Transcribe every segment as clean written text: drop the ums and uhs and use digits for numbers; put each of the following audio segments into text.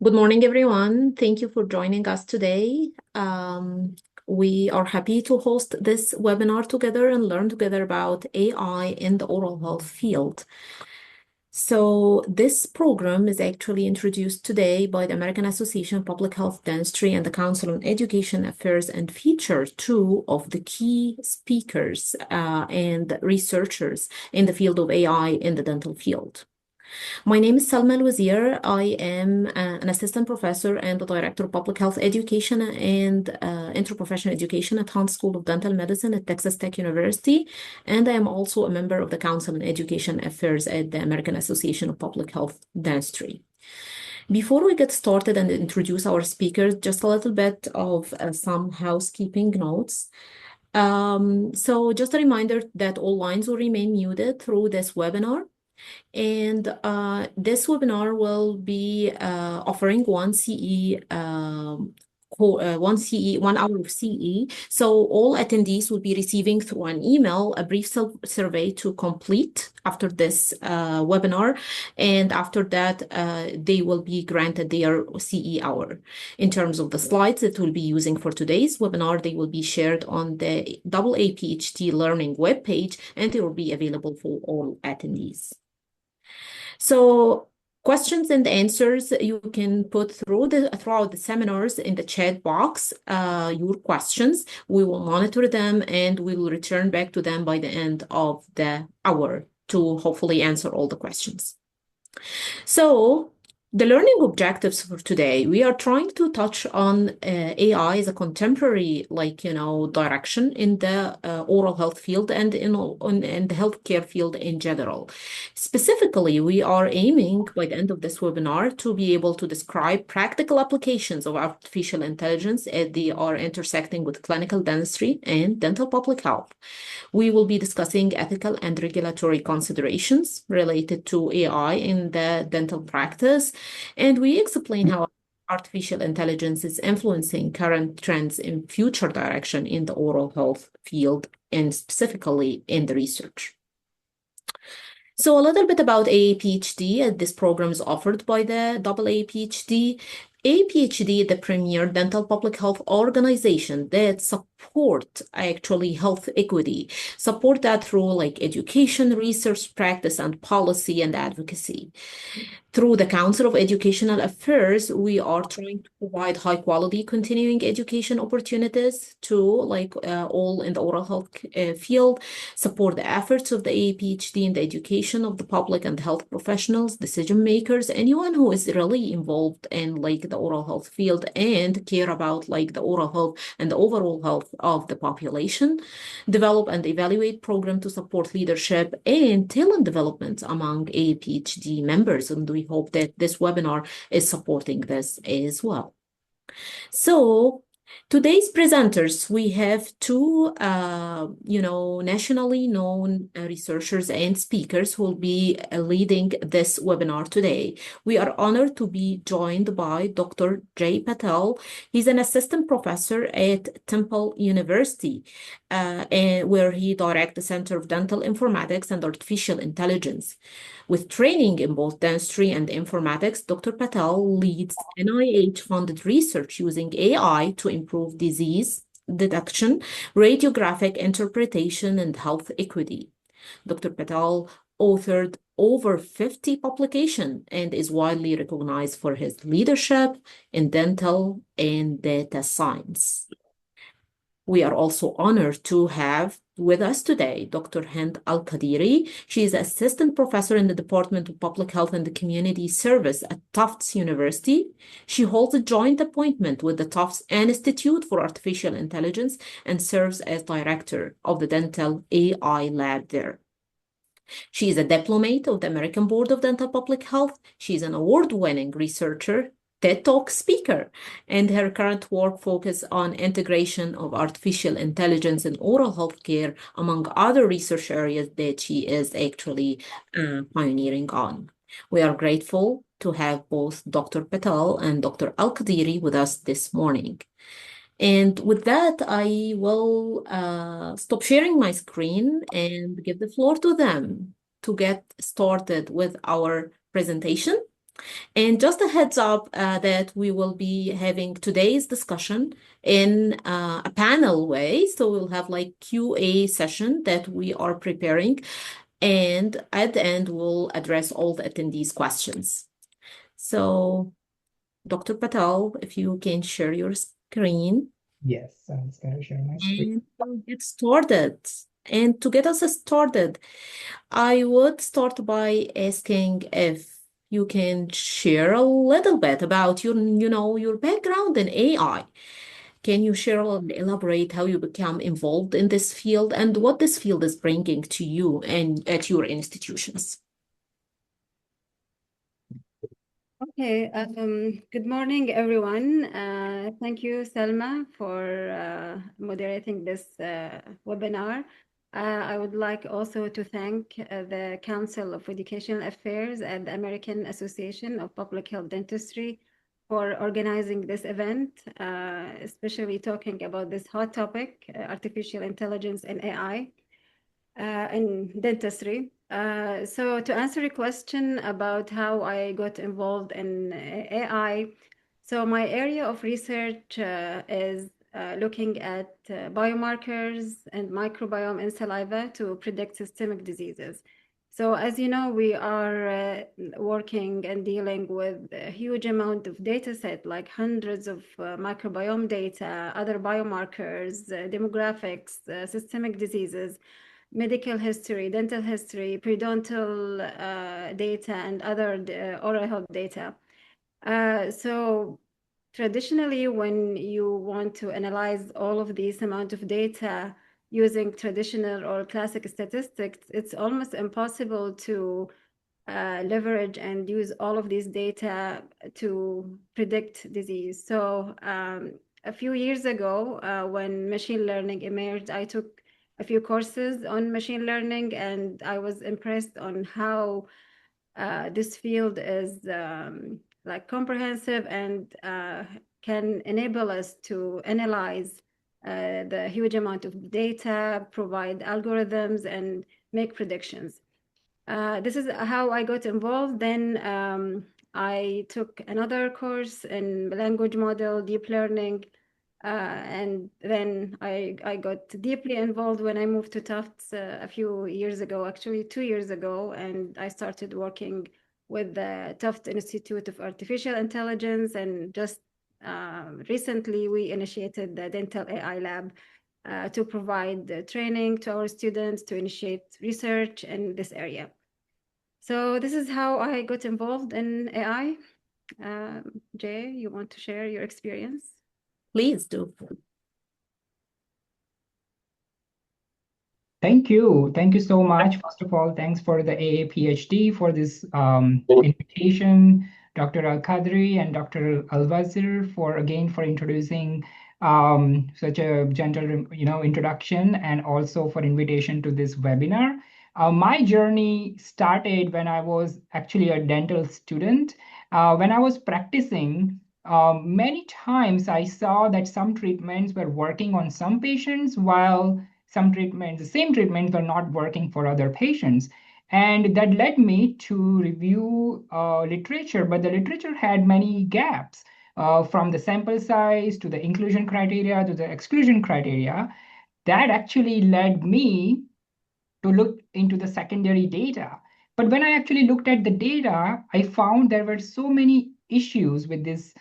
Good morning, everyone. Thank you for joining us today. We are happy to host this webinar together and learn together about AI in the oral health field. So this program is actually introduced today by the American Association of Public Health Dentistry and the Council on Education Affairs and features two of the key speakers and researchers in the field of AI in the dental field. My name is Salma Elwazeer. I am an assistant professor and the director of public health education and interprofessional education at Hend School of Dental Medicine at Texas Tech University. And I am also a member of the Council on Education Affairs at the American Association of Public Health Dentistry. Before we get started and introduce our speakers, just a little bit of some housekeeping notes. So just a reminder that all lines will remain muted through this webinar. And this webinar will be offering one CE, 1 hour of CE. So all attendees will be receiving through an email a brief survey to complete after this webinar. And after that, they will be granted their CE hour. In terms of the slides that we'll be using for today's webinar, they will be shared on the AA PhD Learning webpage, and they will be available for all attendees. So questions and answers you can put throughout the seminars in the chat box, your questions. We will monitor them and we will return back to them by the end of the hour to hopefully answer all the questions. So the learning objectives for today, we are trying to touch on AI as a contemporary, direction in the oral health field and in the healthcare field in general. Specifically, we are aiming by the end of this webinar to be able to describe practical applications of artificial intelligence as they are intersecting with clinical dentistry and dental public health. We will be discussing ethical and regulatory considerations related to AI in the dental practice, and we explain how artificial intelligence is influencing current trends in future direction in the oral health field and specifically in the research. So a little bit about AA PhD. This program is offered by the AA PhD. AA PhD is the premier dental public health organization that support actually health equity, support that through education, research, practice, and policy and advocacy. Through the Council of Educational Affairs, we are trying to provide high quality continuing education opportunities to all in the oral health field, support the efforts of the AA PhD in the education of the public and health professionals, decision makers, anyone who is really involved in the oral health field and care about the oral health and the overall health of the population, develop and evaluate program to support leadership and talent development among AA PhD members. And we hope that this webinar is supporting this as well. So today's presenters, we have two, nationally known researchers and speakers who will be leading this webinar today. We are honored to be joined by Dr. Jay Patel. He's an assistant professor at Temple University, where he directs the Center of Dental Informatics and Artificial Intelligence. With training in both dentistry and informatics, Dr. Patel leads NIH-funded research using AI to improve disease detection, radiographic interpretation, and health equity. Dr. Patel authored over 50 publications and is widely recognized for his leadership in dental and data science. We are also honored to have with us today Dr. Hend Alqaderi. She is assistant professor in the Department of Public Health and Community Service at Tufts University. She holds a joint appointment with the Tufts Institute for Artificial Intelligence and serves as director of the Dental AI Lab there. She is a diplomate of the American Board of Dental Public Health. She is an award-winning researcher, TED Talk speaker, and her current work focuses on integration of artificial intelligence in oral health care, among other research areas that she is actually pioneering on. We are grateful to have both Dr. Patel and Dr. Alqaderi with us this morning. And with that, I will stop sharing my screen and give the floor to them to get started with our presentation. And just a heads up that we will be having today's discussion in a panel way. So we'll have like QA session that we are preparing. And at the end, we'll address all the attendees' questions. So, Dr. Patel, if you can share your screen. Yes, I'm just going to share my screen. And we'll get started. And to get us started, I would start by asking if you can share a little bit about your background in AI. Can you share or elaborate how you become involved in this field and what this field is bringing to you and at your institutions? Okay, good morning, everyone. Thank you, Salma, for moderating this webinar. I would like also to thank the Council of Educational Affairs and the American Association of Public Health Dentistry for organizing this event, especially talking about this hot topic, artificial intelligence and AI in dentistry. So to answer your question about how I got involved in AI, so my area of research is looking at biomarkers and microbiome in saliva to predict systemic diseases. So as you know, we are working and dealing with a huge amount of data set, like hundreds of microbiome data, other biomarkers, demographics, systemic diseases, medical history, dental history, periodontal data, and other oral health data. So traditionally, when you want to analyze all of these amount of data using traditional or classic statistics, it's almost impossible to leverage and use all of these data to predict disease. So a few years ago, when machine learning emerged, I took a few courses on machine learning, and I was impressed on how this field is like comprehensive and can enable us to analyze the huge amount of data, provide algorithms, and make predictions. This is how I got involved. Then I took another course in language model, deep learning, and then I got deeply involved when I moved to Tufts a few years ago, actually 2 years ago, and I started working with the Tufts Institute of Artificial Intelligence, and just recently we initiated the Dental AI Lab to provide training to our students to initiate research in this area. So this is how I got involved in AI. Jay, you want to share your experience? Please do. Thank you. Thank you so much. First of all, thanks for the AA PhD for this invitation, Dr. Alqaderi and Dr. Elwazeer for introducing such a gentle, introduction, and also for invitation to this webinar. My journey started when I was actually a dental student. When I was practicing, many times I saw that some treatments were working on some patients while some treatments, the same treatments were not working for other patients. And that led me to review literature, but the literature had many gaps from the sample size to the inclusion criteria to the exclusion criteria. That actually led me to look into the secondary data. But when I actually looked at the data, I found there were so many issues with this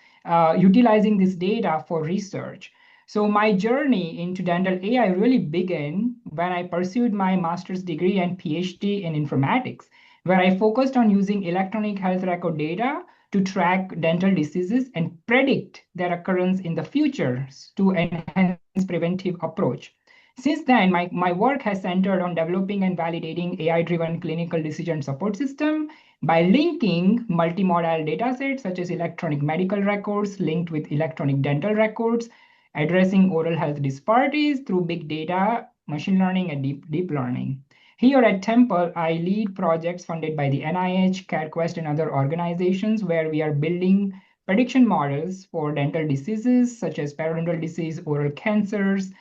utilizing this data for research. So my journey into dental AI really began when I pursued my master's degree and PhD in informatics, where I focused on using electronic health record data to track dental diseases and predict their occurrence in the future to enhance preventive approach. Since then, my work has centered on developing and validating AI-driven clinical decision support system by linking multimodal datasets such as electronic medical records linked with electronic dental records, addressing oral health disparities through big data, machine learning, and deep learning. Here at Temple, I lead projects funded by the NIH, CareQuest, and other organizations where we are building prediction models for dental diseases such as periodontal disease, oral cancers,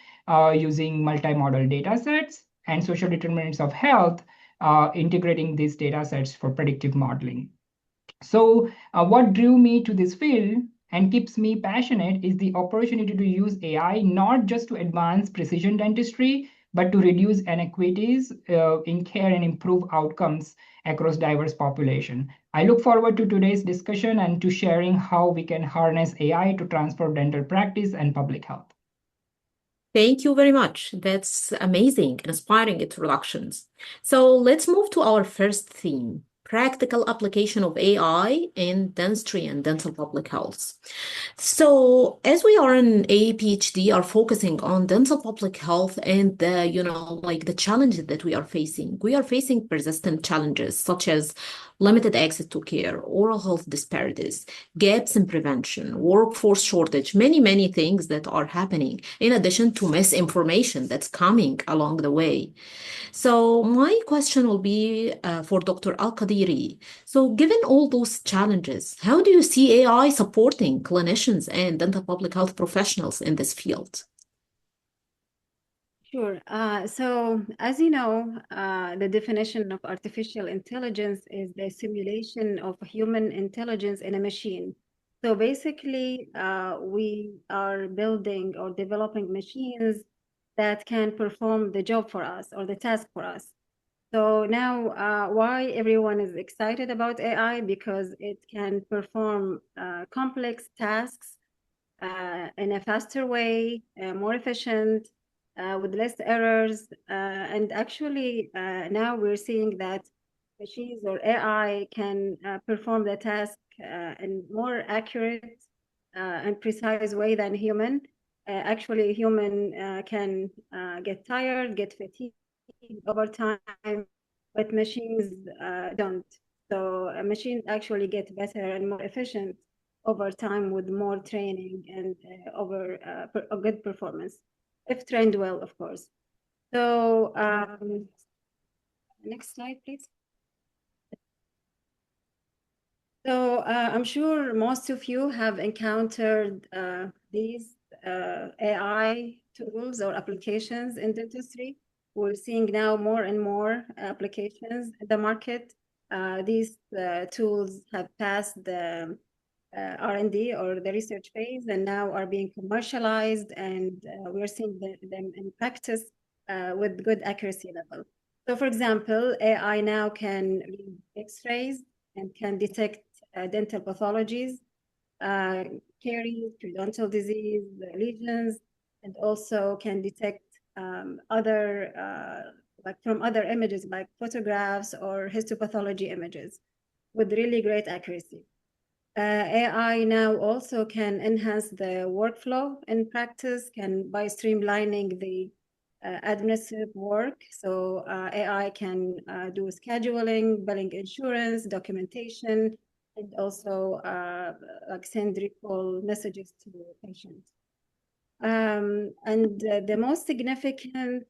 using multimodal data sets and social determinants of health, integrating these data sets for predictive modeling. So what drew me to this field and keeps me passionate is the opportunity to use AI not just to advance precision dentistry, but to reduce inequities in care and improve outcomes across diverse population. I look forward to today's discussion and to sharing how we can harness AI to transform dental practice and public health. Thank you very much. That's amazing, inspiring introductions. So let's move to our first theme, practical application of AI in dentistry and dental public health. So as we are in APHD are focusing on dental public health and the, like the challenges that we are facing. We are facing persistent challenges such as limited access to care, oral health disparities, gaps in prevention, workforce shortage, many things that are happening, in addition to misinformation that's coming along the way. So my question will be for Dr. Alqaderi. So given all those challenges, how do you see AI supporting clinicians and dental public health professionals in this field? Sure. So, as you know, the definition of artificial intelligence is the simulation of human intelligence in a machine. So basically, we are building or developing machines that can perform the job for us or the task for us. So now, why everyone is excited about AI? Because it can perform complex tasks in a faster way, more efficient, with less errors. And actually, now we're seeing that machines or AI can perform the task in more accurate and precise way than human. Actually, a human can get tired, get fatigued over time, but machines don't. So machines actually get better and more efficient over time with more training and over a good performance, if trained well, of course. So next slide, please. So I'm sure most of you have encountered these AI tools or applications in dentistry. We're seeing now more and more applications in the market. These tools have passed the R&D or the research phase and now are being commercialized, and we're seeing them in practice with good accuracy level. So for example, AI now can read X-rays and can detect dental pathologies, caries, periodontal disease, lesions, and also can detect other, like from other images, like photographs or histopathology images with really great accuracy. AI now also can enhance the workflow in practice, by streamlining the administrative work. So AI can do scheduling, billing insurance, documentation, and also like send recall messages to patients. And the most significant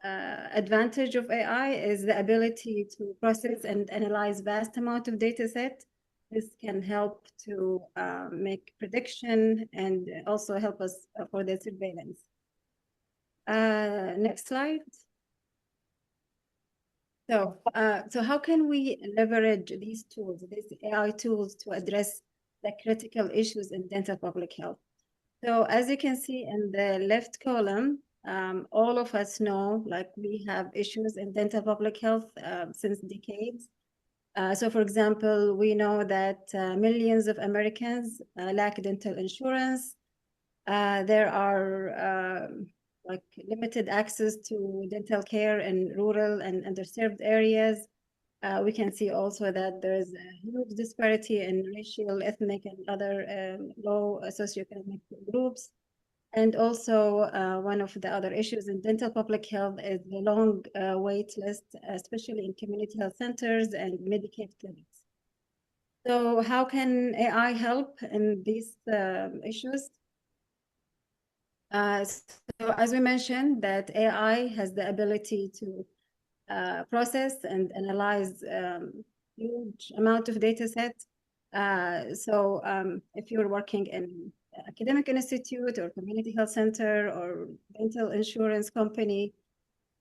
advantage of AI is the ability to process and analyze vast amount of data set. This can help to make prediction and also help us for the surveillance. Next slide. So, how can we leverage these tools, these AI tools, to address the critical issues in dental public health? So, as you can see in the left column, all of us know, like, we have issues in dental public health since decades. So, for example, we know that millions of Americans lack dental insurance. There are like limited access to dental care in rural and underserved areas. We can see also that there is a huge disparity in racial, ethnic, and other low socioeconomic groups. And also, one of the other issues in dental public health is the long wait list, especially in community health centers and Medicaid clinics. So how can AI help in these issues? So as we mentioned, that AI has the ability to process and analyze huge amount of data sets. So if you're working in academic institute or community health center or dental insurance company,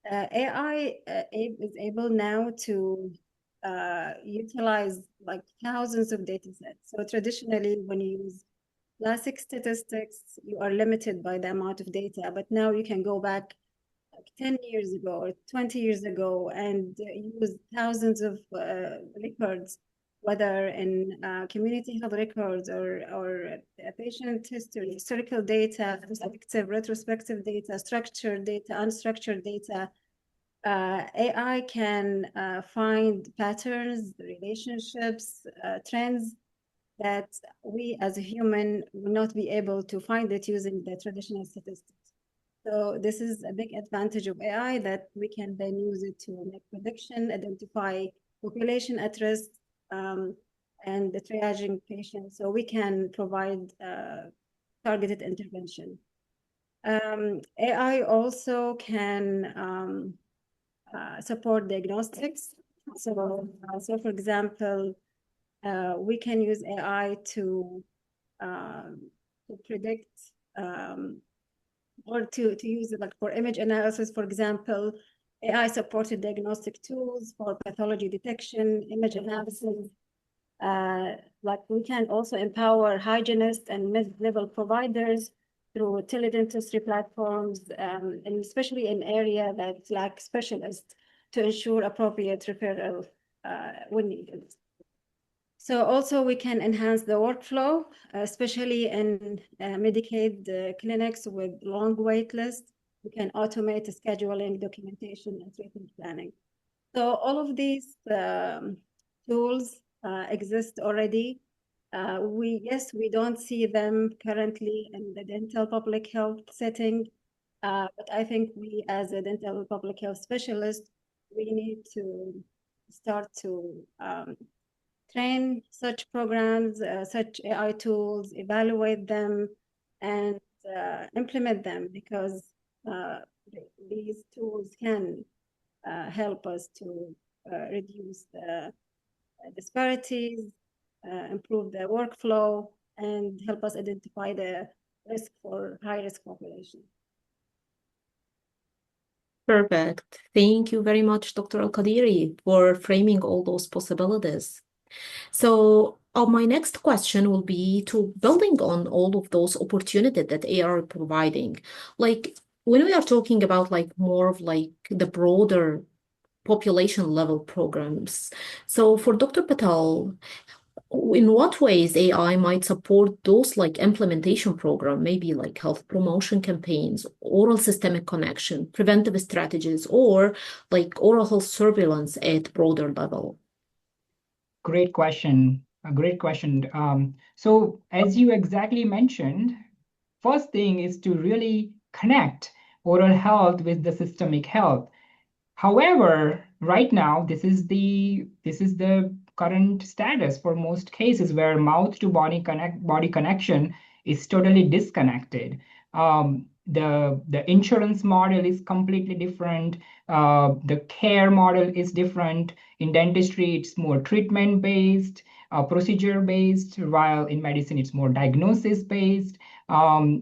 AI is able now to utilize like thousands of data sets. So traditionally, when you use classic statistics, you are limited by the amount of data, but now you can go back like 10 years ago or 20 years ago and use thousands of records, whether in community health records or patient history, historical data, prospective, retrospective data, structured data, unstructured data. AI can find patterns, relationships, trends that we as a human will not be able to find it using the traditional statistics. So this is a big advantage of AI, that we can then use it to make prediction, identify population at risk, and the triaging patients. So we can provide targeted intervention. AI also can support diagnostics. So for example, we can use AI to predict or to use it like for image analysis, for example, AI supported diagnostic tools for pathology detection, image analysis. Like we can also empower hygienists and mid-level providers through teledentistry platforms, and especially in area that lack specialists, to ensure appropriate referral when needed. So also we can enhance the workflow, especially in Medicaid clinics with long wait lists. We can automate the scheduling, documentation, and treatment planning. So all of these tools exist already. We don't see them currently in the dental public health setting, but I think we as a dental public health specialist, we need to start to train such programs, such AI tools, evaluate them, and implement them, because these tools can help us to reduce the disparities, improve the workflow, and help us identify the risk for high-risk population. Perfect. Thank you very much, Dr. Alqaderi, for framing all those possibilities. So my next question will be to building on all of those opportunities that AI are providing. Like when we are talking about like more of like the broader population level programs. So for Dr. Patel, in what ways AI might support those like implementation program, maybe like health promotion campaigns, oral systemic connection, preventive strategies, or like oral health surveillance at broader level? Great question. A great question. So as you exactly mentioned, first thing is to really connect oral health with the systemic health. However, right now, this is the current status for most cases where mouth to body connection is totally disconnected. The insurance model is completely different. The care model is different. In dentistry, it's more treatment-based, procedure-based, while in medicine, it's more diagnosis-based.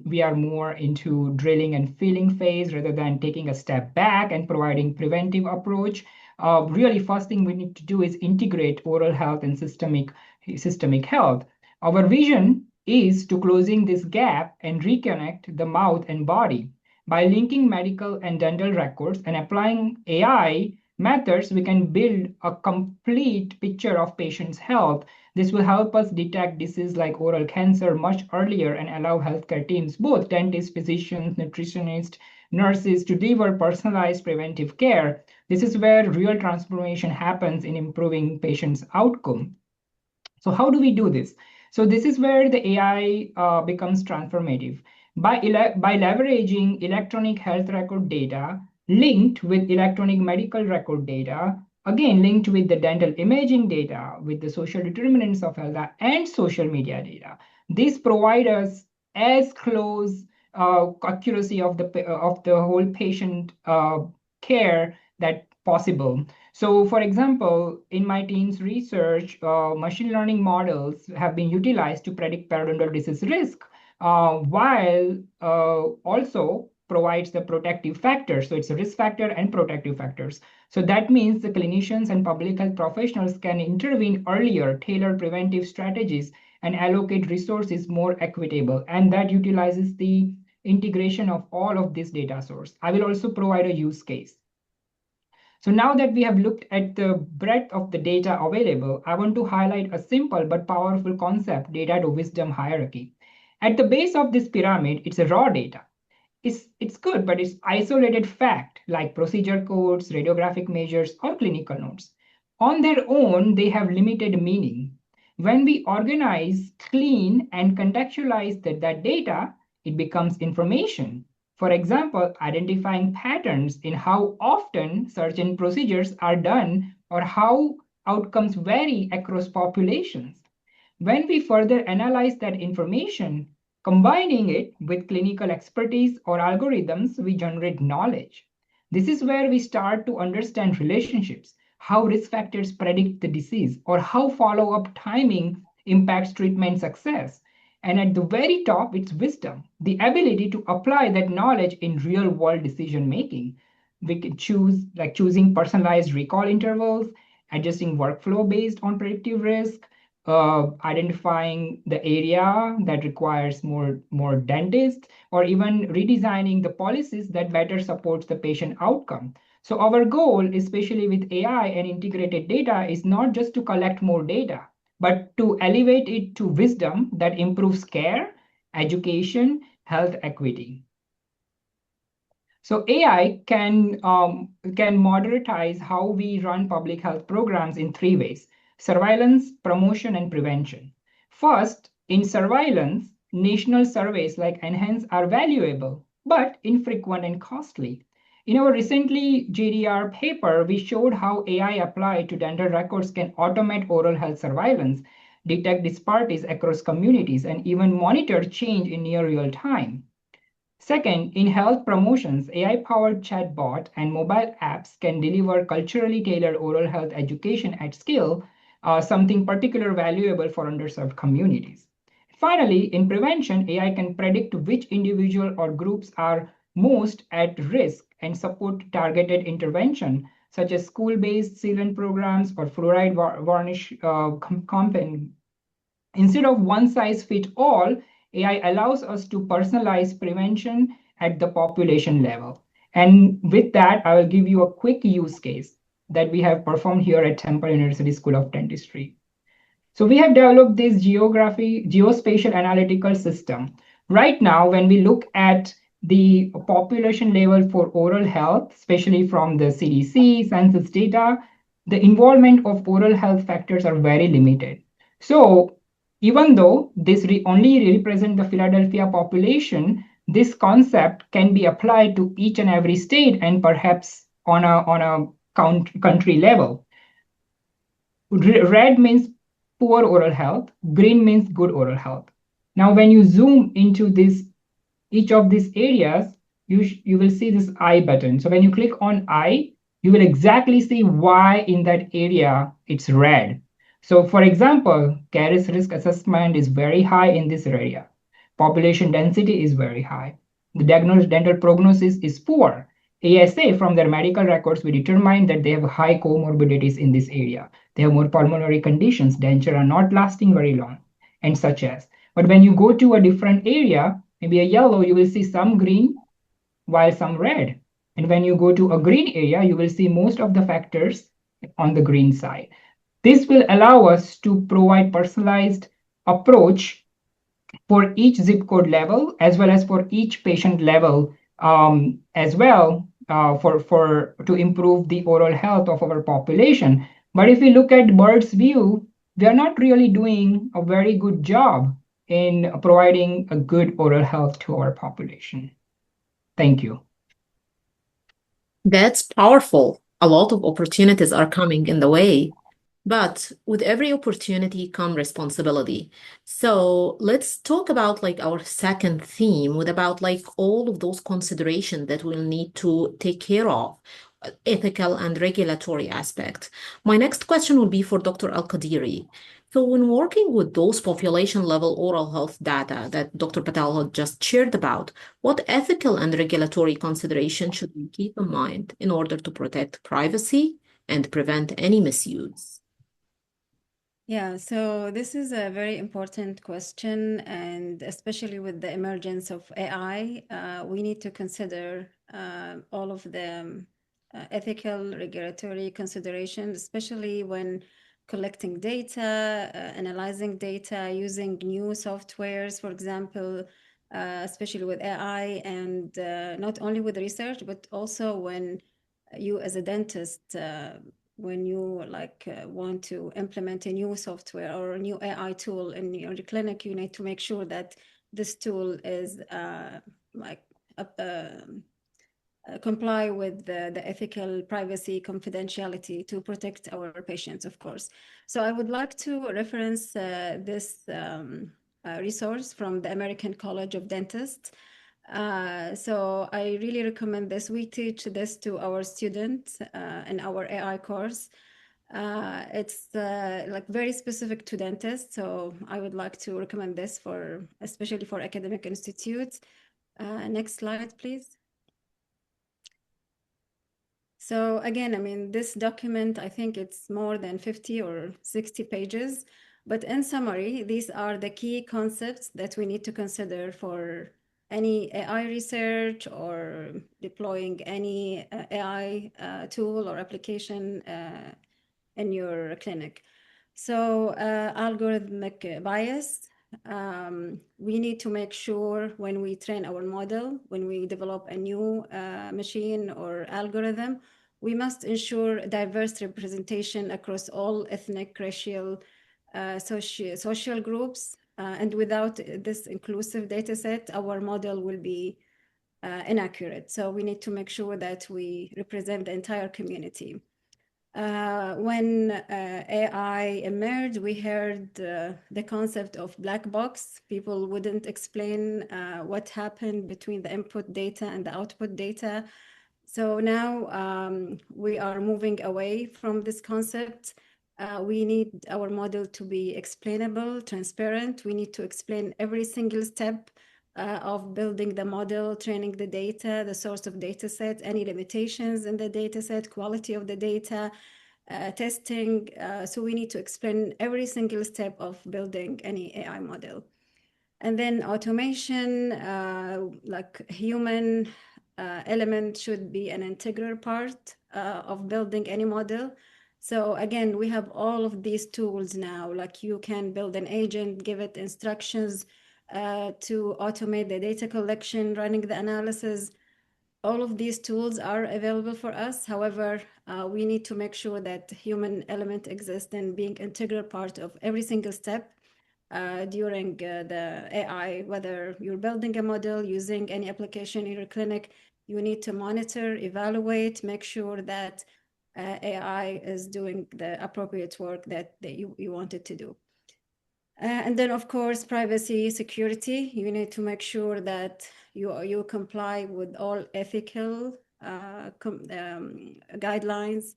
We are more into drilling and filling phase rather than taking a step back and providing preventive approach. Really, first thing we need to do is integrate oral health and systemic health. Our vision is to closing this gap and reconnect the mouth and body. By linking medical and dental records and applying AI methods, we can build a complete picture of patient's health. This will help us detect diseases like oral cancer much earlier and allow healthcare teams, both dentists, physicians, nutritionists, nurses, to deliver personalized preventive care. This is where real transformation happens in improving patients' outcome. So how do we do this? So this is where the AI becomes transformative. By leveraging electronic health record data linked with electronic medical record data, again linked with the dental imaging data, with the social determinants of health and social media data. This provides us as close accuracy of the whole patient care that possible. So, for example, in my team's research, machine learning models have been utilized to predict periodontal disease risk, while also provides the protective factors. So it's a risk factor and protective factors. So that means the clinicians and public health professionals can intervene earlier, tailor preventive strategies, and allocate resources more equitable. And that utilizes the integration of all of this data source. I will also provide a use case. So now that we have looked at the breadth of the data available, I want to highlight a simple but powerful concept, data to wisdom hierarchy. At the base of this pyramid, it's a raw data. It's good, but it's isolated fact like procedure codes, radiographic measures, or clinical notes. On their own, they have limited meaning. When we organize, clean, and contextualize that data, it becomes information. For example, identifying patterns in how often certain procedures are done or how outcomes vary across populations. When we further analyze that information, combining it with clinical expertise or algorithms, we generate knowledge. This is where we start to understand relationships, how risk factors predict the disease, or how follow-up timing impacts treatment success. And at the very top, it's wisdom, the ability to apply that knowledge in real-world decision-making. We can choose, like choosing personalized recall intervals, adjusting workflow based on predictive risk, identifying the area that requires more dentists, or even redesigning the policies that better supports the patient outcome. So our goal, especially with AI and integrated data, is not just to collect more data, but to elevate it to wisdom that improves care, education, health equity. So AI can moderatize how we run public health programs in 3 ways: surveillance, promotion, and prevention. First, in surveillance, national surveys like Enhance are valuable, but infrequent and costly. In our recently JDR paper, we showed how AI applied to dental records can automate oral health surveillance, detect disparities across communities, and even monitor change in near real time. Second, in health promotions, AI-powered chatbot and mobile apps can deliver culturally tailored oral health education at scale, something particularly valuable for underserved communities. Finally, in prevention, AI can predict which individual or groups are most at risk and support targeted intervention, such as school-based sealant programs or fluoride varnish campaign. Instead of one size fit all, AI allows us to personalize prevention at the population level. And with that, I will give you a quick use case that we have performed here at Temple University School of Dentistry. So we have developed this geospatial analytical system. Right now, when we look at the population level for oral health, especially from the CDC census data, the involvement of oral health factors are very limited. So even though this only represents the Philadelphia population, this concept can be applied to each and every state and perhaps on a country level. Red means poor oral health, green means good oral health. Now, when you zoom into each of these areas, you will see this I button. So when you click on I, you will exactly see why in that area it's red. So for example, caries risk assessment is very high in this area. Population density is very high. The diagnosed dental prognosis is poor. ASA, from their medical records, we determine that they have high comorbidities in this area. They have more pulmonary conditions, denture are not lasting very long, and such as. But when you go to a different area, maybe a yellow, you will see some green, while some red. And when you go to a green area, you will see most of the factors on the green side. This will allow us to provide personalized approach for each zip code level, as well as for each patient level, as well, to improve the oral health of our population. But if we look at bird's view, we are not really doing a very good job in providing a good oral health to our population. Thank you. That's powerful. A lot of opportunities are coming in the way. But with every opportunity come responsibility. So let's talk about like our second theme with about like all of those considerations that we'll need to take care of, ethical and regulatory aspect. My next question will be for Dr. Alqaderi. So when working with those population-level oral health data that Dr. Patel had just shared about, what ethical and regulatory considerations should we keep in mind in order to protect privacy and prevent any misuse? Yeah, so this is a very important question, and especially with the emergence of AI, we need to consider all of the ethical, regulatory considerations, especially when collecting data, analyzing data, using new softwares, for example, especially with AI, and not only with research, but also when you as a dentist when you want to implement a new software or a new AI tool in your clinic, you need to make sure that this tool is comply with the ethical privacy confidentiality to protect our patients, of course. So I would like to reference this resource from the American College of Dentists. So I really recommend this. We teach this to our students in our AI course. It's like very specific to dentists. So I would like to recommend this for, especially for academic institutes. Next slide, please. So again, I mean, this document, I think it's more than 50 or 60 pages. But in summary, these are the key concepts that we need to consider for any AI research or deploying any AI tool or application in your clinic. So algorithmic bias, we need to make sure when we train our model, when we develop a new machine or algorithm, we must ensure diverse representation across all ethnic, racial, social groups. And without this inclusive data set, our model will be inaccurate. So we need to make sure that we represent the entire community. When AI emerged, we heard the concept of black box. People wouldn't explain what happened between the input data and the output data. So now we are moving away from this concept. We need our model to be explainable, transparent. We need to explain every single step of building the model, training the data, the source of data set, any limitations in the data set, quality of the data, testing. So we need to explain every single step of building any AI model. And then automation, like human element should be an integral part of building any model. So again, we have all of these tools now, like you can build an agent, give it instructions to automate the data collection, running the analysis. All of these tools are available for us. However, we need to make sure that human element exists and being integral part of every single step during the AI, whether you're building a model, using any application in your clinic, you need to monitor, evaluate, make sure that AI is doing the appropriate work that you want it to do. And then, of course, privacy, security. You need to make sure that you comply with all ethical guidelines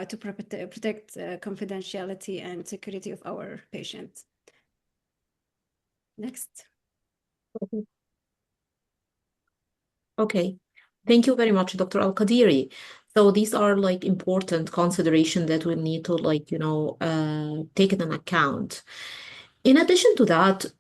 to protect confidentiality and security of our patients. Next. Okay. Thank you very much, Dr. Alqaderi. So these are like important considerations that we need to take into account. In addition to that,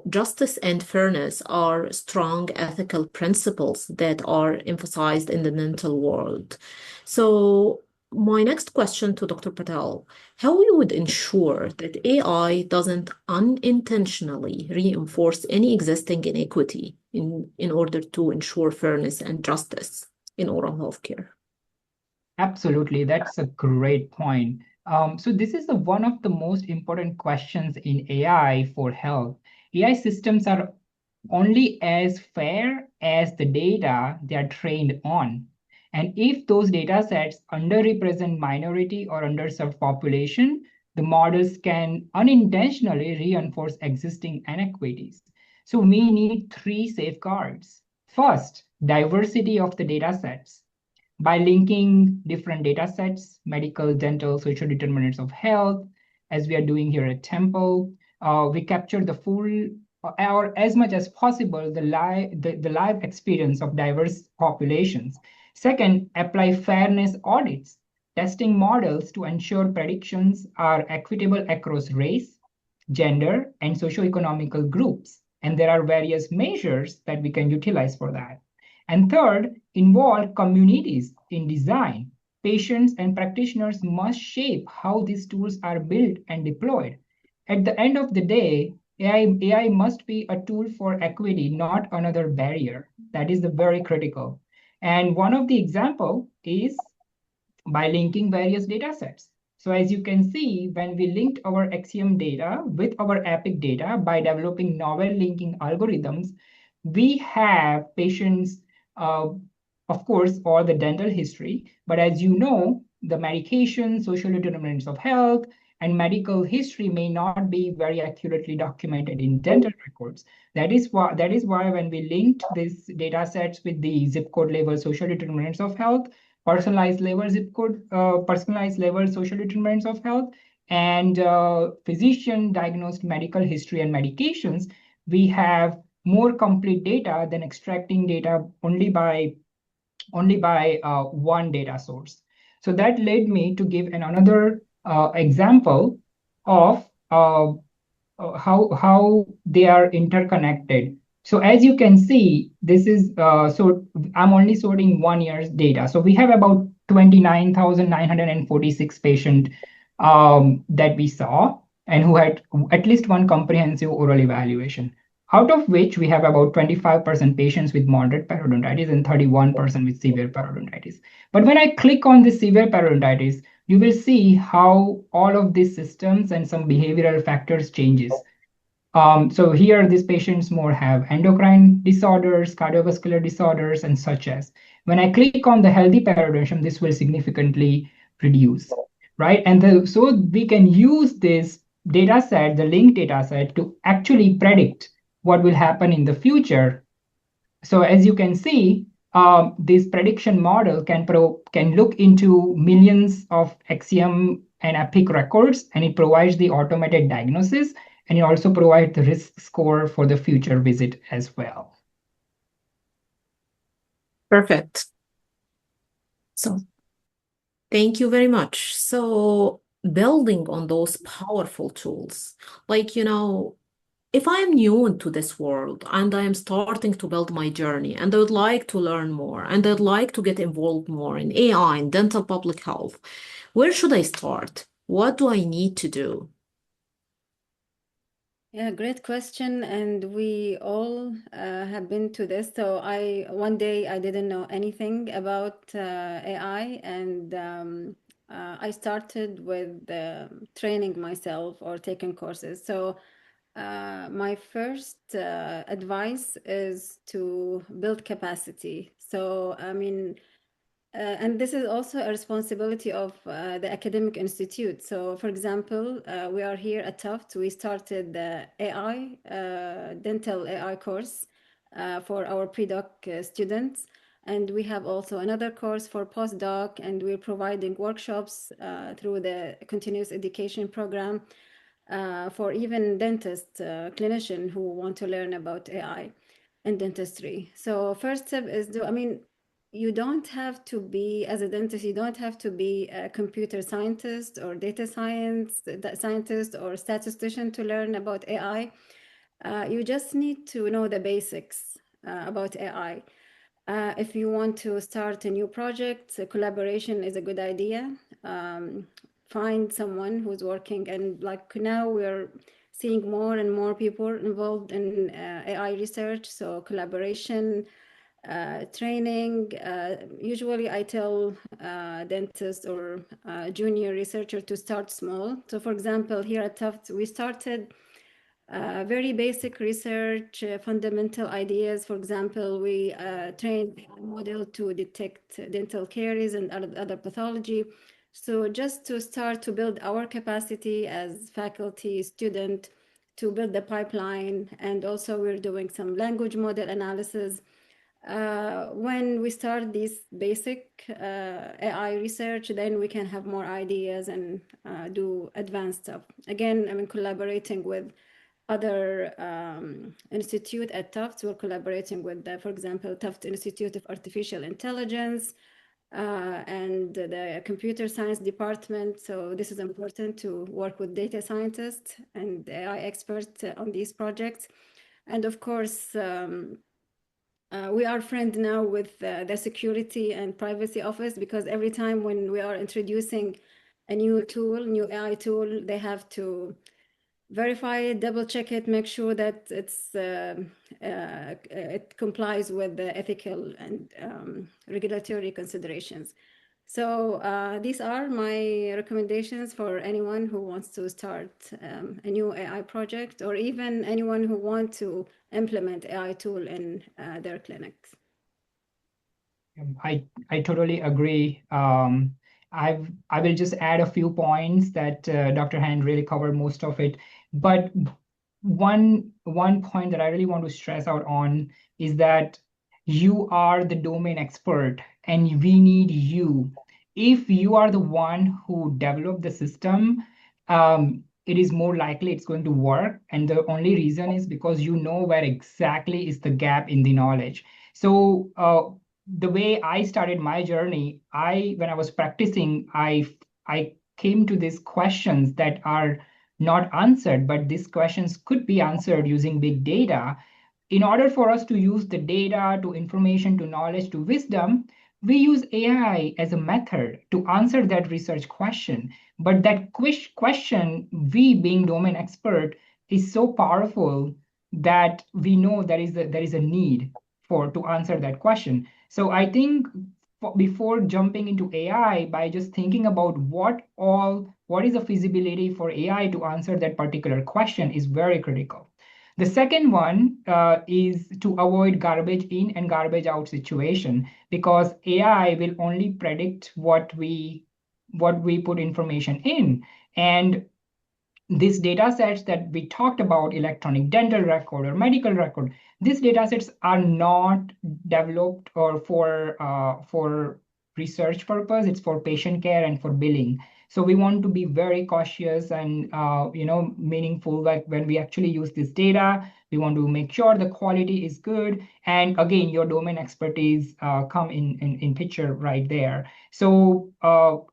justice and fairness are strong ethical principles that are emphasized in the dental world. So my next question to Dr. Patel, how we would ensure that AI doesn't unintentionally reinforce any existing inequity in order to ensure fairness and justice in oral healthcare? Absolutely, that's a great point. So this is one of the most important questions in AI for health. AI systems are only as fair as the data they are trained on. And if those data sets underrepresent minority or underserved population, the models can unintentionally reinforce existing inequities. So we need 3 safeguards. First, diversity of the data sets. By linking different data sets, medical, dental, social determinants of health, as we are doing here at Temple. We capture the full, or as much as possible, the live experience of diverse populations. Second, apply fairness audits, testing models to ensure predictions are equitable across race, gender, and socioeconomical groups. And there are various measures that we can utilize for that. And third, involve communities in design. Patients and practitioners must shape how these tools are built and deployed. At the end of the day, AI must be a tool for equity, not another barrier. That is the very critical. And one of the example is by linking various data sets. So as you can see, when we linked our Axiom data with our EPIC data by developing novel linking algorithms, we have patients, of course, all the dental history, but as you know, the medication, social determinants of health, and medical history may not be very accurately documented in dental records. That is why when we linked these data sets with the zip code level social determinants of health, personalized level zip code, personalized level social determinants of health, and physician diagnosed medical history and medications, we have more complete data than extracting data only by one data source. So that led me to give another example of how they are interconnected. So as you can see, this is so I'm only sorting 1 year's data. So we have about 29,946 patients that we saw and who had at least one comprehensive oral evaluation, out of which we have about 25% patients with moderate periodontitis and 31% with severe periodontitis. But when I click on the severe periodontitis, you will see how all of these systems and some behavioral factors changes. So here, these patients more have endocrine disorders, cardiovascular disorders, and such as. When I click on the healthy periodontium, this will significantly reduce, right? And so we can use this data set, the linked data set, to actually predict what will happen in the future. So as you can see, this prediction model can look into millions of Axiom and EPIC records, and it provides the automated diagnosis, and it also provides the risk score for the future visit as well. Perfect. So thank you very much. So building on those powerful tools, like, if I'm new into this world and I am starting to build my journey and I would like to learn more and I'd like to get involved more in AI and dental public health, where should I start? What do I need to do? Yeah, great question. And we all have been to this. So one day I didn't know anything about AI, and I started with training myself or taking courses. So my first advice is to build capacity. So, I mean, and this is also a responsibility of the academic institute. So, for example, we are here at Tufts. We started the AI, dental AI course for our pre-doc students. And we have also another course for postdoc, and we're providing workshops through the continuous education program for even dentist clinician who want to learn about AI and dentistry. So first step is you don't have to be, as a dentist, you don't have to be a computer scientist or data scientist or statistician to learn about AI. You just need to know the basics about AI. If you want to start a new project, collaboration is a good idea. Find someone who's working, and like now we're seeing more and more people involved in AI research, so collaboration, training. Usually I tell dentists or junior researcher to start small. So for example, here at Tufts, we started very basic research, fundamental ideas. For example, we trained a model to detect dental caries and other pathology. So just to start to build our capacity as faculty, student, to build the pipeline. And also we're doing some language model analysis. When we start this basic AI research, then we can have more ideas and do advanced stuff. Again, I mean, collaborating with other institute at Tufts. We're collaborating with, for example, Tufts Institute of Artificial Intelligence and the computer science department. So this is important to work with data scientists and AI experts on these projects. And of course, we are friends now with the security and privacy office, because every time when we are introducing a new tool, new AI tool, they have to verify it, double check it, make sure that it complies with the ethical and regulatory considerations. So these are my recommendations for anyone who wants to start a new AI project, or even anyone who wants to implement AI tool in their clinics. I totally agree. I will just add a few points that Dr. Hend really covered most of it. But one point that I really want to stress out on is that you are the domain expert, and we need you. If you are the one who developed the system, it is more likely it's going to work. And the only reason is because you know where exactly is the gap in the knowledge. So the way I started my journey, when I was practicing, I came to these questions that are not answered, but these questions could be answered using big data. In order for us to use the data to information to knowledge to wisdom, we use AI as a method to answer that research question. But that question, we being domain expert, is so powerful that we know there is a need to answer that question. So I think before jumping into AI, by just thinking about what is the feasibility for AI to answer that particular question is very critical. The second one is to avoid garbage in and garbage out situation, because AI will only predict what we put information in. And these data sets that we talked about, electronic dental record or medical record, these data sets are not developed or for research purpose. It's for patient care and for billing. So we want to be very cautious and meaningful. Like when we actually use this data, we want to make sure the quality is good. And again, your domain expertise come in picture right there. So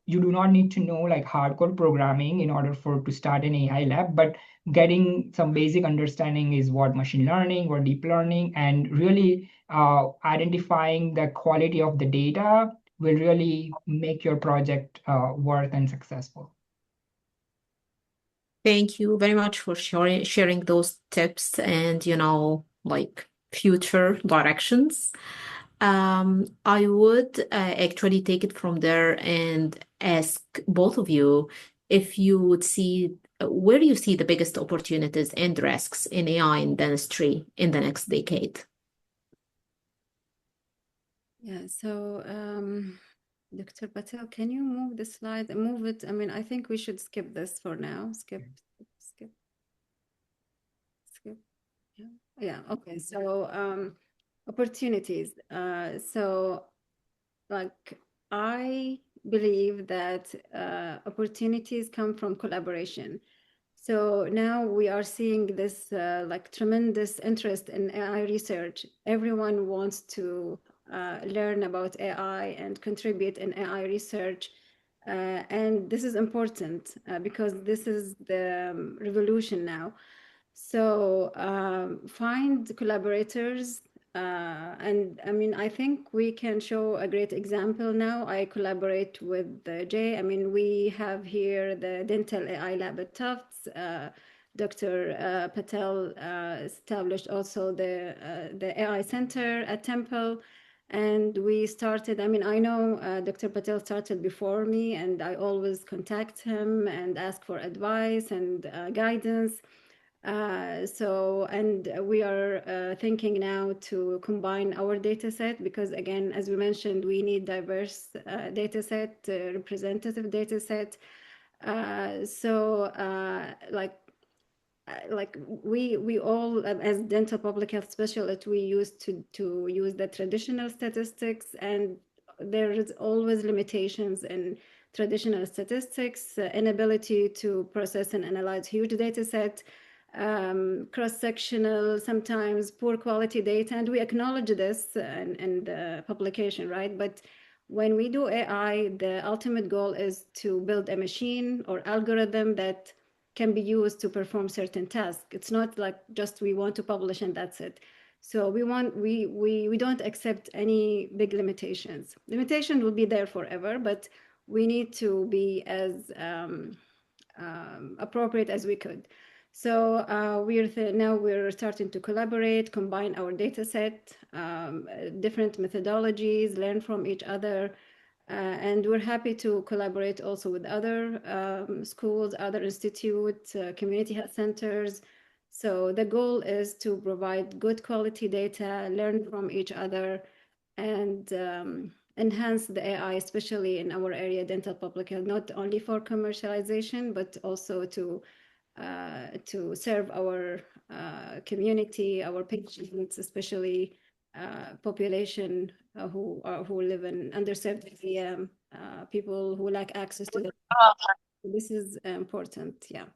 you do not need to know like hardcore programming in order to start an AI lab, but getting some basic understanding is what machine learning or deep learning, and really identifying the quality of the data will really make your project worth and successful. Thank you very much for sharing those tips and, like future directions. I would actually take it from there and ask both of you if you would see where you see the biggest opportunities and risks in AI in dentistry in the next decade. Yeah, so Dr. Patel, can you move the slide? Move it. I mean, I think we should skip this for now. Skip. Yeah. Okay. So opportunities. So like I believe that opportunities come from collaboration. So now we are seeing this like tremendous interest in AI research. Everyone wants to learn about AI and contribute in AI research. And this is important because this is the revolution now. So find collaborators. And I mean, I think we can show a great example now. I collaborate with Jay. I mean, we have here the Dental AI Lab at Tufts. Dr. Patel established also the AI Center at Temple. And we started, I mean, I know Dr. Patel started before me, and I always contact him and ask for advice and guidance. And we are thinking now to combine our data set, because again, as we mentioned, we need diverse data set, representative data set. Like like we all as dental public health specialists, we used to use the traditional statistics, and there is always limitations in traditional statistics, inability to process and analyze huge data set, cross-sectional, sometimes poor quality data, and we acknowledge this in the publication, right? But when we do AI, the ultimate goal is to build a machine or algorithm that can be used to perform certain tasks. It's not like just we want to publish and that's it. So we don't accept any big limitations. Limitation will be there forever, but we need to be as appropriate as we could. So now we're starting to collaborate, combine our data set, different methodologies, learn from each other. And we're happy to collaborate also with other schools, other institutes, community health centers. So the goal is to provide good quality data, learn from each other, and enhance the AI, especially in our area, dental public health, not only for commercialization, but also to serve our community, our patients, especially population who live in underserved area, people who lack access to the. This is important, yeah.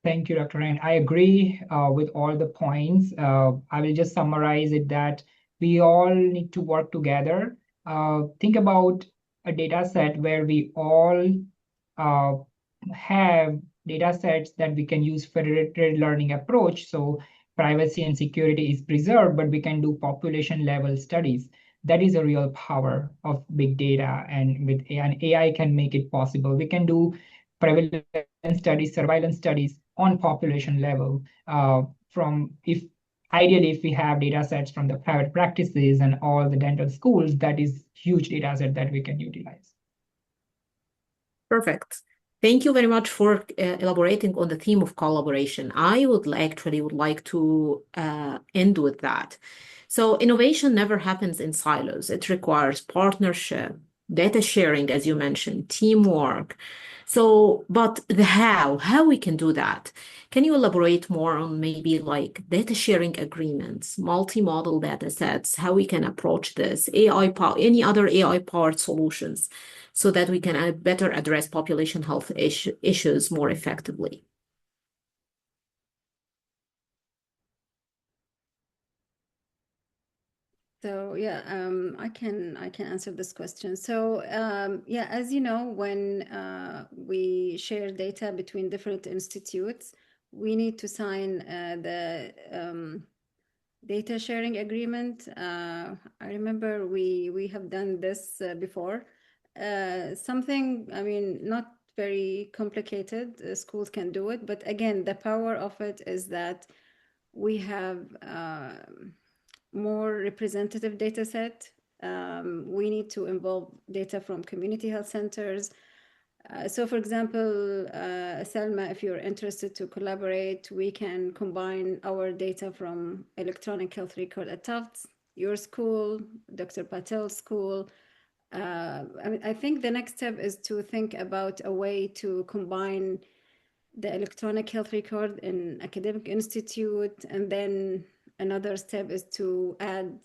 Thank you, Dr. Hend. I agree with all the points. I will just summarize it that we all need to work together. Think about a data set where we all have data sets that we can use for federated learning approach. So privacy and security is preserved, but we can do population level studies. That is a real power of big data, and with AI, and AI can make it possible. We can do prevalence studies, surveillance studies on population level. Ideally, if we have data sets from the private practices and all the dental schools, that is huge data set that we can utilize. Perfect. Thank you very much for elaborating on the theme of collaboration. I would like to end with that. So innovation never happens in silos. It requires partnership, data sharing, as you mentioned, teamwork. So, but the how we can do that? Can you elaborate more on maybe like data sharing agreements, multi-model data sets, how we can approach this, any other AI-powered solutions, so that we can better address population health issues more effectively? So yeah, I can answer this question. So yeah, as you know, when we share data between different institutes, we need to sign the data sharing agreement. I remember we have done this before. Something, I mean, not very complicated. Schools can do it, but again, the power of it is that we have more representative data set. We need to involve data from community health centers. So for example, Salma, if you're interested to collaborate, we can combine our data from electronic health record at Tufts, your school, Dr. Patel's school. I think the next step is to think about a way to combine the electronic health record in academic institute, and then another step is to add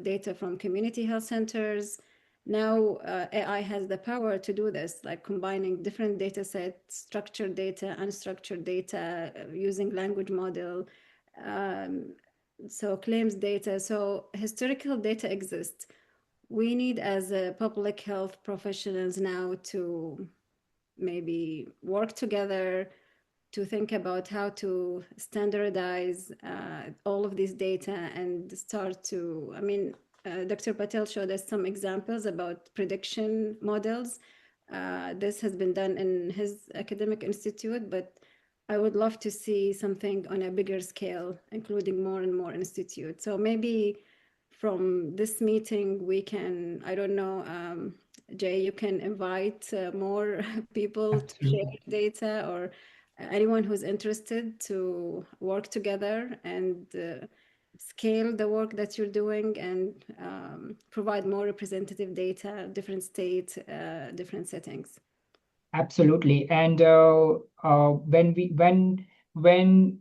data from community health centers. Now AI has the power to do this, like combining different data sets, structured data, unstructured data, using language model, so claims data. So historical data exists. We need, as public health professionals now, to maybe work together to think about how to standardize all of this data and start to, I mean, Dr. Patel showed us some examples about prediction models. This has been done in his academic institute, but I would love to see something on a bigger scale, including more and more institutes. So maybe from this meeting, we can, I don't know, Jay, you can invite more people to share data, or anyone who's interested to work together and scale the work that you're doing and provide more representative data, different states, different settings. Absolutely. And when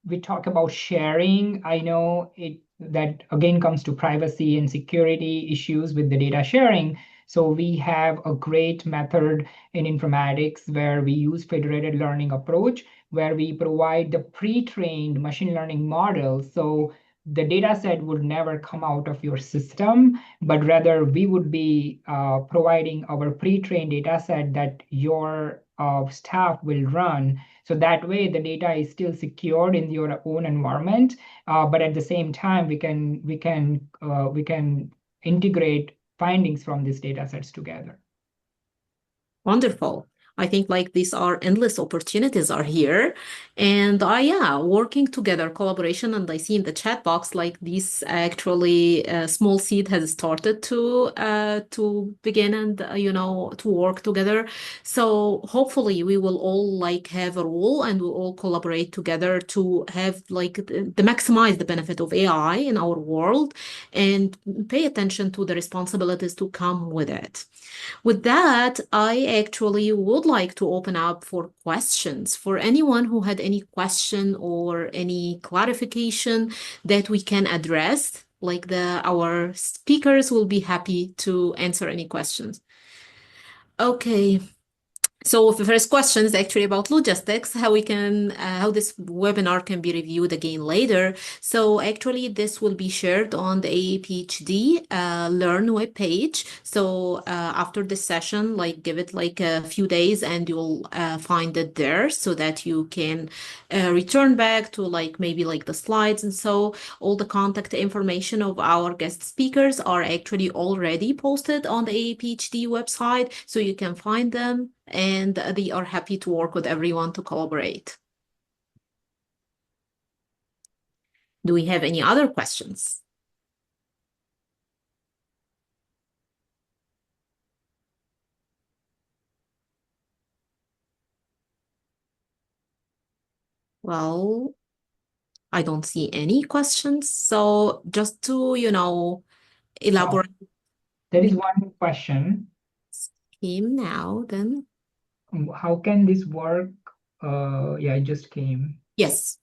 we talk about sharing, I know that again comes to privacy and security issues with the data sharing. So we have a great method in informatics where we use federated learning approach, where we provide the pre-trained machine learning models. So the data set would never come out of your system, but rather we would be providing our pre-trained data set that your staff will run. So that way the data is still secured in your own environment, but at the same time we can integrate findings from these data sets together. Wonderful. I think like these are endless opportunities are here. And yeah, working together, collaboration, and I see in the chat box like this actually small seed has started to begin and to work together. So hopefully we will all like have a role and we'll all collaborate together to have like the maximize the benefit of AI in our world and pay attention to the responsibilities to come with it. With that, I actually would like to open up for questions for anyone who had any question or any clarification that we can address. Like our speakers will be happy to answer any questions. Okay. So the first question is actually about logistics, how this webinar can be reviewed again later. So actually this will be shared on the AAPHD Learn webpage. So after this session, like give it like a few days and you'll find it there so that you can return back to like maybe like the slides. And so all the contact information of our guest speakers are actually already posted on the AAPHD website. So you can find them. And they are happy to work with everyone to collaborate. Do we have any other questions? Well, I don't see any questions. So just to, elaborate. There is one question. Came now then. How can this work? Yeah, it just came. Yes.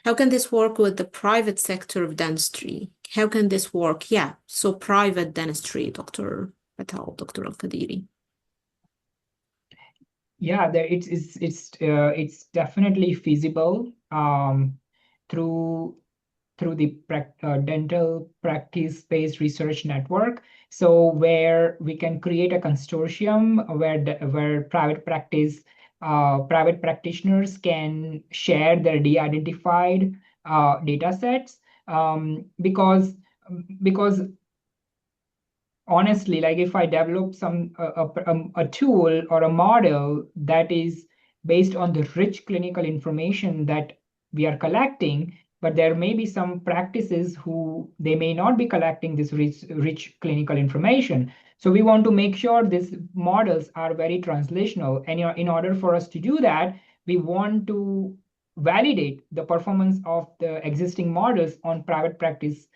How can this work with the private sector of dentistry? How can this work? Yeah. So private dentistry, Dr. Patel, Dr. Alqaderi. Yeah, it's definitely feasible through the dental practice-based research network. So where we can create a consortium where private practitioners can share their de-identified data sets, because honestly, like if I develop a tool or a model that is based on the rich clinical information that we are collecting, but there may be some practices who they may not be collecting this rich clinical information. So we want to make sure these models are very translational. And in order for us to do that, we want to validate the performance of the existing models on private practice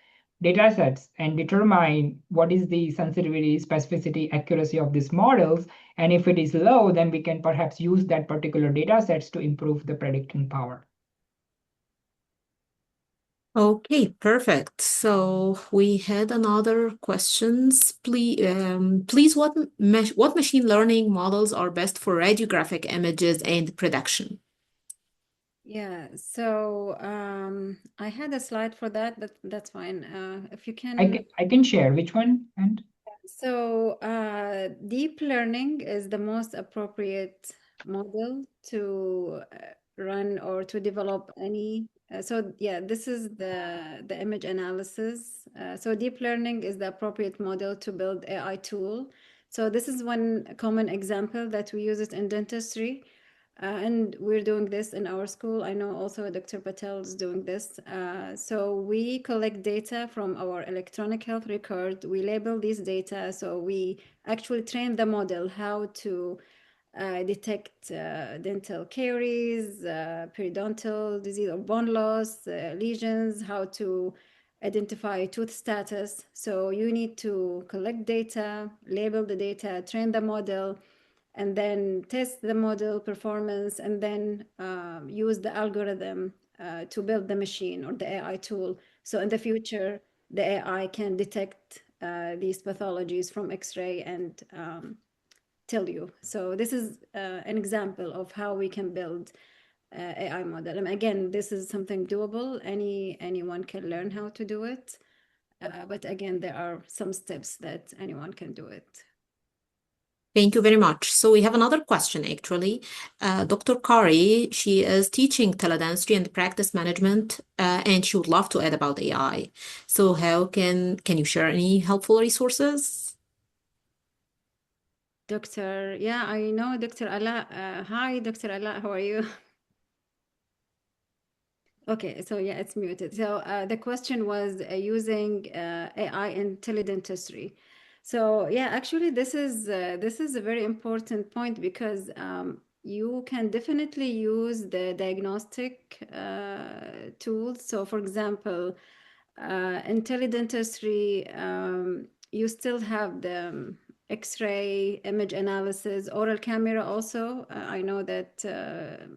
data sets and determine what is the sensitivity, specificity, accuracy of these models. And if it is low, then we can perhaps use that particular data sets to improve the predicting power. Okay, perfect. So we had another questions. Please, what machine learning models are best for radiographic images and production? Yeah, so I had a slide for that, but that's fine. If you can. I can share which one. And so deep learning is the most appropriate model to run or to develop any. So yeah, this is the image analysis. So deep learning is the appropriate model to build AI tool. So this is one common example that we use it in dentistry. And we're doing this in our school. I know also Dr. Patel is doing this. So we collect data from our electronic health record. We label these data. So we actually train the model how to detect dental caries, periodontal disease or bone loss, lesions, how to identify tooth status. So you need to collect data, label the data, train the model, and then test the model performance, and then use the algorithm to build the machine or the AI tool. So in the future, the AI can detect these pathologies from X-ray and tell you. So this is an example of how we can build AI model. And again, this is something doable. Anyone can learn how to do it. But again, there are some steps that anyone can do it. Thank you very much. So we have another question, actually. Dr. Kari, she is teaching teledentistry and practice management, and she would love to add about AI. So how can you share any helpful resources? Yeah, I know Dr. Ala. Hi, Dr. Ala, how are you? Okay, so yeah, it's muted. So the question was using AI in teledentistry. So yeah, actually, this is a very important point because you can definitely use the diagnostic tools. So, for example, in teledentistry, you still have the X-ray, image analysis, oral camera also. I know that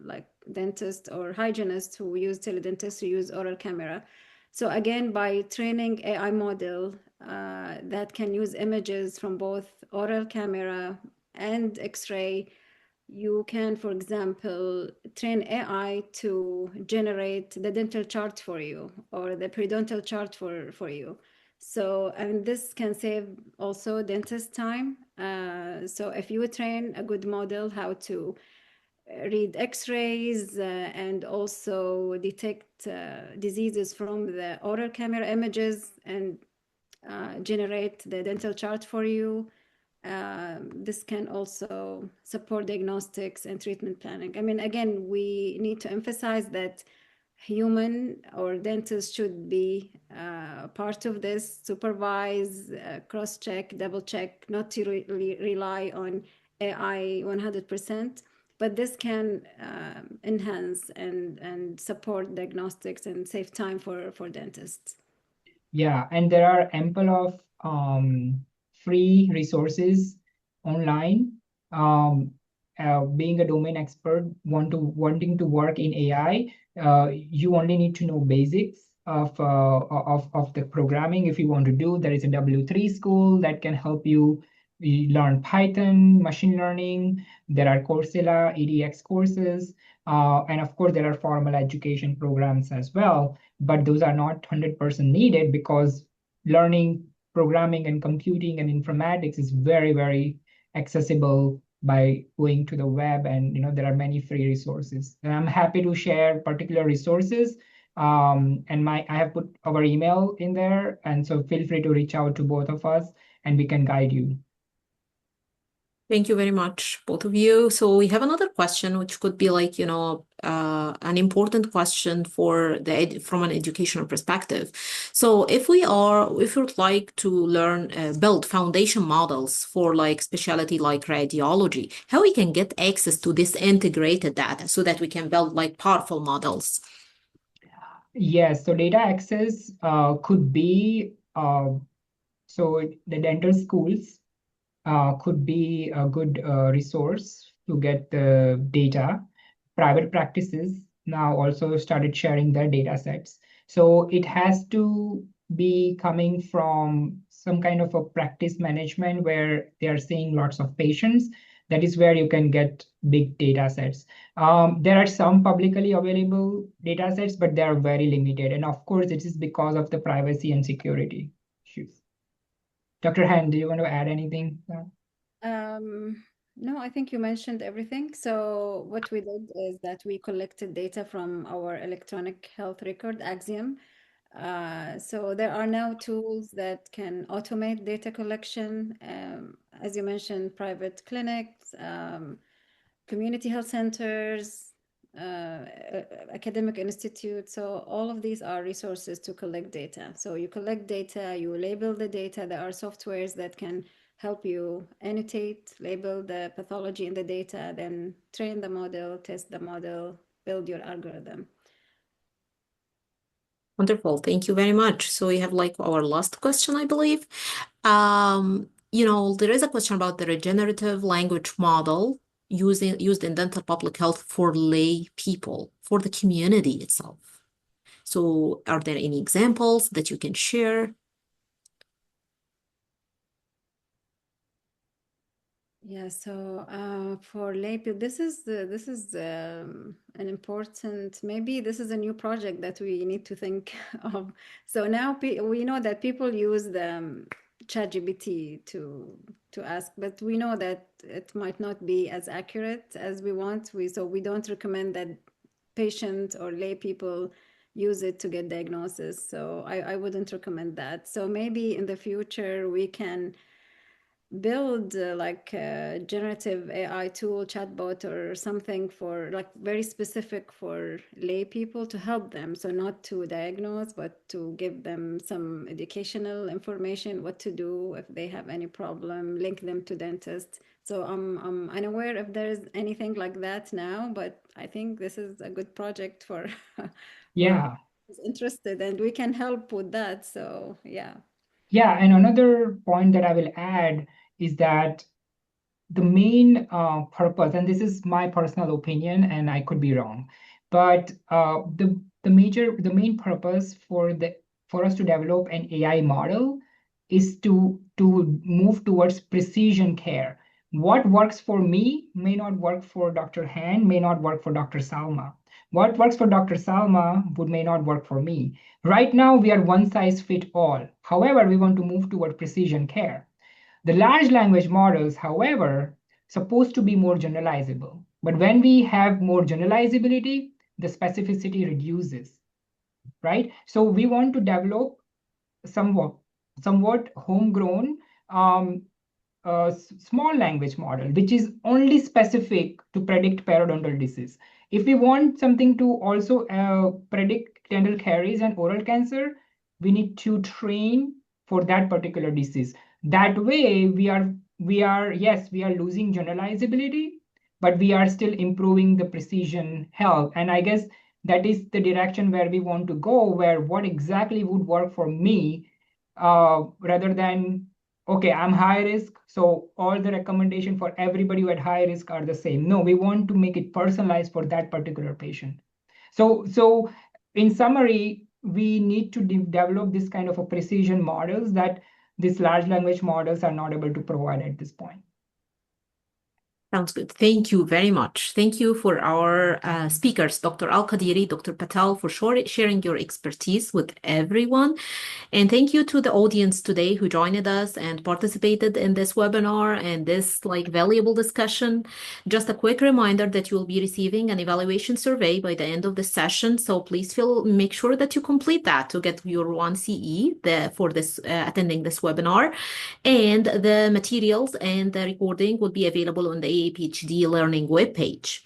like dentists or hygienists who use teledentistry use oral camera. So again, by training AI model that can use images from both oral camera and X-ray, you can, for example, train AI to generate the dental chart for you or the periodontal chart for you. So, and this can save also dentist time. So if you train a good model how to read X-rays and also detect diseases from the oral camera images and generate the dental chart for you, this can also support diagnostics and treatment planning. I mean, again, we need to emphasize that human or dentists should be part of this, supervise, cross-check, double-check, not to rely on AI 100%, but this can enhance and support diagnostics and save time for dentists. Yeah, and there are ample of free resources online. Being a domain expert, wanting to work in AI, you only need to know basics of the programming. If you want to do, there is a W3 school that can help you learn Python, machine learning. There are Coursera, EDX courses, and of course there are formal education programs as well. But those are not 100% needed because learning programming and computing and informatics is very, very accessible by going to the web, and there are many free resources. And I'm happy to share particular resources. And I have put our email in there, and so feel free to reach out to both of us and we can guide you. Thank you very much, both of you. So we have another question, which could be like, an important question from an educational perspective. So if we would like to learn, build foundation models for like specialty like radiology, how we can get access to this integrated data so that we can build like powerful models? Yes, so data access could be, so the dental schools could be a good resource to get the data. Private practices now also started sharing their data sets. So it has to be coming from some kind of a practice management where they are seeing lots of patients. That is where you can get big data sets. There are some publicly available data sets, but they are very limited. And of course, it is because of the privacy and security issues. Dr. Hend, do you want to add anything? No, I think you mentioned everything. So what we did is that we collected data from our electronic health record, Axiom. So there are now tools that can automate data collection. As you mentioned, private clinics, community health centers, academic institutes. So all of these are resources to collect data. So you collect data, you label the data. There are softwares that can help you annotate, label the pathology in the data, then train the model, test the model, build your algorithm. Wonderful. Thank you very much. So we have like our last question, I believe. there is a question about the regenerative language model used in dental public health for lay people, for the community itself. So are there any examples that you can share? Yeah, so for lay people, this is an important, maybe this is a new project that we need to think of. So now we know that people use the ChatGPT to ask, but we know that it might not be as accurate as we want. So we don't recommend that patients or lay people use it to get diagnosis. So I wouldn't recommend that. So maybe in the future we can build like a generative AI tool, chatbot or something for like very specific for lay people to help them. So not to diagnose, but to give them some educational information, what to do if they have any problem, link them to dentists. So I'm unaware if there's anything like that now, but I think this is a good project for Yeah. who's interested, and we can help with that. So yeah. Yeah, and another point that I will add is that the main purpose, and this is my personal opinion, and I could be wrong, but the main purpose for us to develop an AI model is to move towards precision care. What works for me may not work for Dr. Hend, may not work for Dr. Salma. What works for Dr. Salma may not work for me. Right now, we are one size fit all. However, we want to move toward precision care. The large language models, however, supposed to be more generalizable. But when we have more generalizability, the specificity reduces, right? So we want to develop somewhat homegrown small language model, which is only specific to predict periodontal disease. If we want something to also predict dental caries and oral cancer, we need to train for that particular disease. That way, we are losing generalizability, but we are still improving the precision health. And I guess that is the direction where we want to go, where what exactly would work for me, rather than, okay, I'm high risk, so all the recommendation for everybody who at high risk are the same. No, we want to make it personalized for that particular patient. So in summary, we need to develop this kind of a precision models that these large language models are not able to provide at this point. Sounds good. Thank you very much. Thank you for our speakers, Dr. Alqaderi, Dr. Patel, for sharing your expertise with everyone. And thank you to the audience today who joined us and participated in this webinar and this valuable discussion. Just a quick reminder that you will be receiving an evaluation survey by the end of the session. So please make sure that you complete that to get your 1 CE for this attending this webinar. And the materials and the recording will be available on the AAPHD Learning webpage.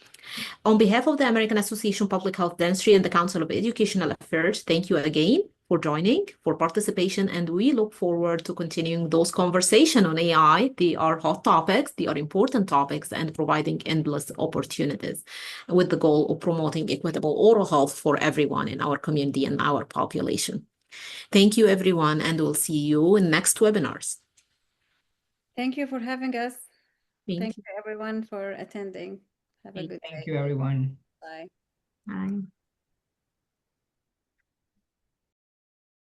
On behalf of the American Association of Public Health Dentistry and the Council of Educational Affairs, thank you again for joining, for participation, and we look forward to continuing those conversations on AI. They are hot topics, they are important topics, and providing endless opportunities with the goal of promoting equitable oral health for everyone in our community and our population. Thank you, everyone, and we'll see you in next webinars. Thank you for having us. Thank you everyone for attending. Have a good day. Thank you, everyone. Bye. Bye.